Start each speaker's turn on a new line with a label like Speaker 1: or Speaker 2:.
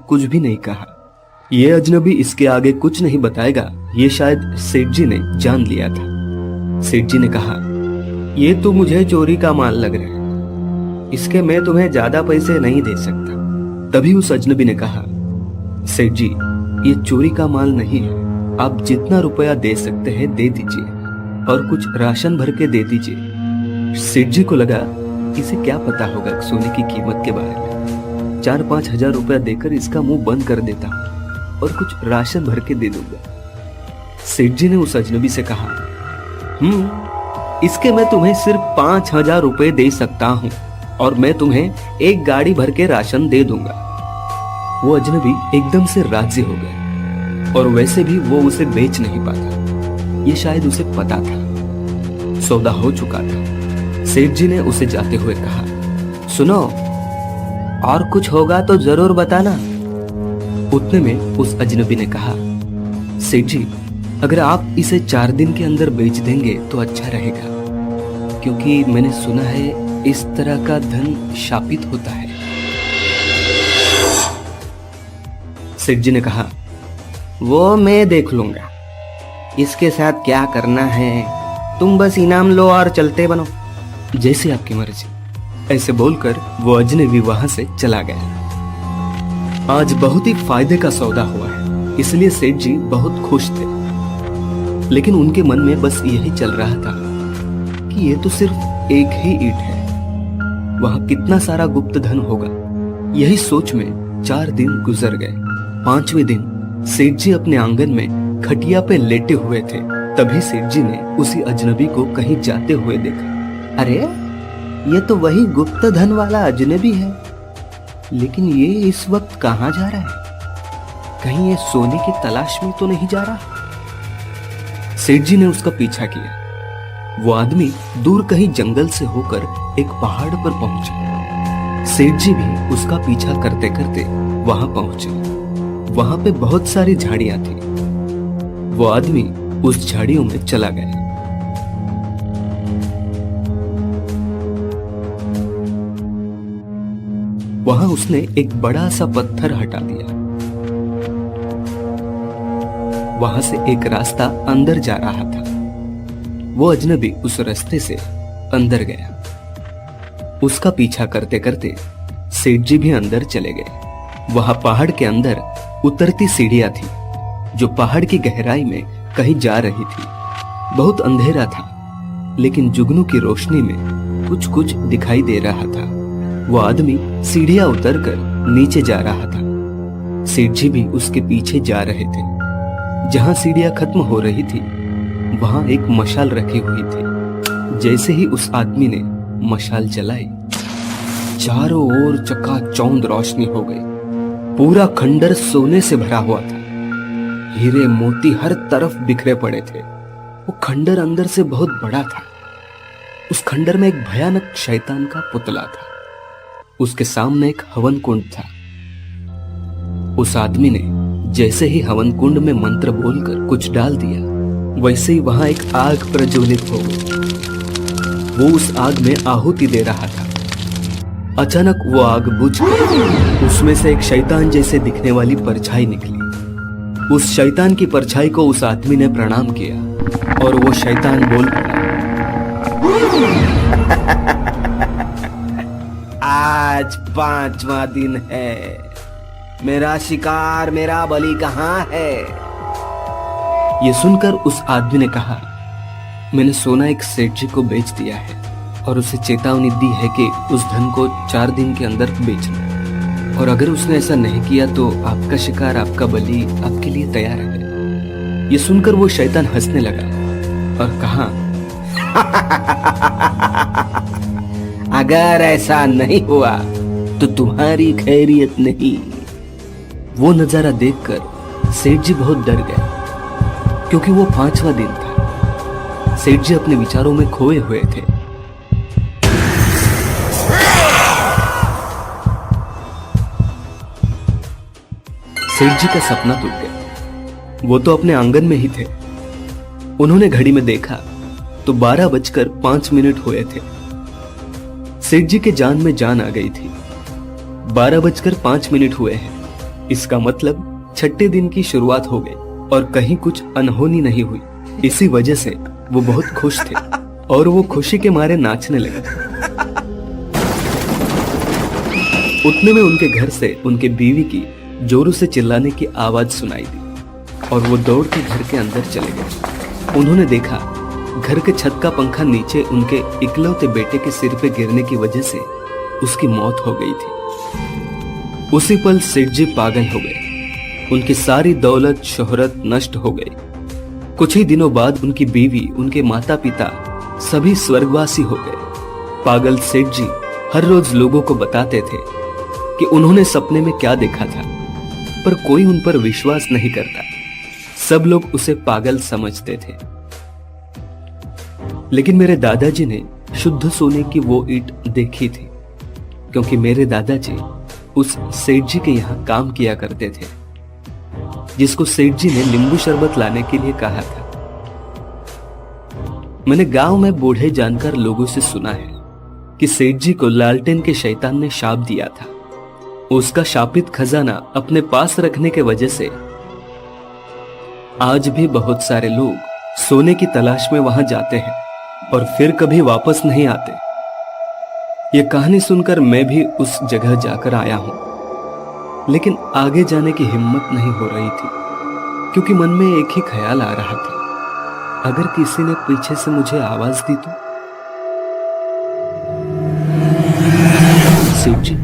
Speaker 1: कुछ भी नहीं कहा। ये अजनबी इसके आगे कुछ नहीं बताएगा, ये शायद सेठ जी ने जान लिया था। सेठ जी ने कहा, ये तो मुझे चोरी का माल लग रहा है, इसके मैं तुम्हें ज्यादा पैसे नहीं दे सकता। तभी उस अजनबी ने कहा, सेठ जी ये चोरी का माल नहीं है, आप जितना रुपया दे सकते हैं दे दीजिए और कुछ राशन भर के दे दीजिए। सेठ जी को लगा इसे क्या पता होगा सोने की कीमत के बारे में, 4-5 हजार रुपया देकर इसका मुंह बंद कर देता हूं और कुछ राशन भर के दे दूंगा। सेठ जी ने उस अजनबी से कहा, इसके मैं तुम्हें सिर्फ 5,000 रुपए दे सकता हूं और मैं तुम्हें एक गाड़ी भर के राशन दे दूंगा। वो अजनबी एकदम से राजी हो गया और वैसे भी वो उसे बेच नहीं पाता, ये शायद उसे पता था, सौदा हो चुका था। सेठ जी ने उसे जाते हुए कहा, सुनो और कुछ होगा तो जरूर बताना। उतने में उस अजनबी ने कहा, सेठ जी अगर आप इसे 4 दिन के अंदर बेच देंगे तो अच्छा रहेगा, क्योंकि मैंने सुना है इस तरह का धन शापित होता है। सेठ जी ने कहा, वो मैं देख लूंगा, इसके साथ क्या करना है, तुम बस इनाम लो और चलते बनो, जैसे आपकी मर्जी। ऐसे बोलकर वो अजनबी वहां से चला गया। आज बहुत ही फायदे का सौदा हुआ है, इसलिए सेठ जी बहुत खुश थे, लेकिन उनके मन में बस यही चल रहा था कि ये तो सिर्फ एक ही ईंट है, वहां कितना सारा गुप्त धन होगा। यही सोच में 4 दिन गुजर गए। 5वें दिन सेठ जी अपने आंगन में खटिया पे लेटे हुए थे। तभी सेठ जी ने उसी अजनबी को कहीं जाते हुए देखा। अरे ये तो वही गुप्त धन वाला अजनबी है, लेकिन ये इस वक्त कहाँ जा रहा है? कहीं ये सोने की तलाश में तो नहीं जा रहा? सेठ जी ने उसका पीछा किया। वो आदमी दूर कहीं जंगल से होकर एक पहाड़ पर पहुंचा। सेठ जी भी उसका पीछा करते करते वहां पहुंचे। वहां पे बहुत सारी झाड़ियां थी। वो आदमी उस झाड़ियों में चला गया। वहां उसने एक बड़ा सा पत्थर हटा दिया। वहां से एक रास्ता अंदर जा रहा था। वो अजनबी उस रास्ते से अंदर गया। उसका पीछा करते करते सेठ जी भी अंदर चले गए। वहां पहाड़ के अंदर उतरती सीढ़ियां थी, जो पहाड़ की गहराई में कहीं जा रही थी। बहुत अंधेरा था, लेकिन जुगनू की रोशनी में कुछ कुछ दिखाई दे रहा था। वो आदमी सीढ़ियां उतरकर नीचे जा रहा था। सेठ जी भी उसके पीछे जा रहे थे। जहां सीढ़ियां खत्म हो रही थी, वहां एक मशाल रखी हुई थी। जैसे ही उस आदमी ने मशाल जलाई, चारों ओर चकाचौंध रोशनी हो गई। पूरा खंडर सोने से भरा हुआ था। हीरे मोती हर तरफ बिखरे पड़े थे। वो खंडर अंदर से बहुत बड़ा था। उस खंडर में एक भयानक शैतान का पुतला था। उसके सामने एक हवन कुंड था। उस आदमी ने जैसे ही हवन कुंड में मंत्र बोलकर कुछ डाल दिया, वैसे ही वहां एक आग प्रज्वलित हो गई। वो उस आग में आहुति दे रहा था। अचानक वो आग बुझकर उसमें से एक शैतान जैसे दिखने वाली परछाई निकली। उस शैतान की परछाई को उस आदमी ने प्रणाम किया और वो शैतान बोल पड़ा, आज 5वां दिन है, मेरा शिकार, मेरा बलि कहाँ है? ये सुनकर उस आदमी ने कहा, मैंने सोना एक सेठ जी को बेच दिया है और उसे चेतावनी दी है कि उस धन को 4 दिन के अंदर बेचना, और अगर उसने ऐसा नहीं किया तो आपका शिकार, आपका बलि आपके लिए तैयार है। ये सुनकर वो शैतान हंसने लगा और कहा, अगर ऐसा नहीं हुआ तो तुम्हारी खैरियत नहीं। वो नजारा देखकर सेठ जी बहुत डर गए, क्योंकि वो 5वां दिन था। सेठ जी अपने विचारों में खोए हुए थे। सेठ जी का सपना टूट गया। वो तो अपने आंगन में ही थे। उन्होंने घड़ी में देखा तो 12:05 हुए थे। सेठ जी के जान में जान आ गई थी। 12:05 हुए हैं। इसका मतलब छठे दिन की शुरुआत हो गई और कहीं कुछ अनहोनी नहीं हुई। इसी वजह से वो बहुत खुश थे और वो खुशी के मारे नाचने लगे। उतने में उनके घर से उनके बीवी की जोरों से चिल्लाने की आवाज सुनाई दी और वो दौड़ के घर के अंदर चले गए। उन्होंने देखा घर के छत का पंखा नीचे उनके इकलौते बेटे के सिर पे गिरने की वजह से उसकी मौत हो गई थी। उसी पल सेठ जी पागल हो गए। उनकी सारी दौलत शोहरत नष्ट हो गई। कुछ ही दिनों बाद उनकी बीवी, उनके माता पिता सभी स्वर्गवासी हो गए। पागल सेठ जी हर रोज लोगों को बताते थे कि उन्होंने सपने में क्या देखा था, पर कोई उन पर विश्वास नहीं करता। सब लोग उसे पागल समझते थे। लेकिन मेरे दादाजी ने शुद्ध सोने की वो ईंट देखी थी, क्योंकि मेरे दादाजी उस सेठ जी के यहाँ काम किया करते थे, जिसको सेठ जी ने नींबू शरबत लाने के लिए कहा था। मैंने गांव में बूढ़े जानकर लोगों से सुना है कि सेठ जी को लालटेन के शैतान ने शाप दिया था। उसका शापित खजाना अपने पास रखने के वजह से आज भी बहुत सारे लोग सोने की तलाश में वहां जाते हैं और फिर कभी वापस नहीं आते। ये कहानी सुनकर मैं भी उस जगह जाकर आया हूं, लेकिन आगे जाने की हिम्मत नहीं हो रही थी, क्योंकि मन में एक ही ख्याल आ रहा था, अगर किसी ने पीछे से मुझे आवाज दी तो। सेठ जी,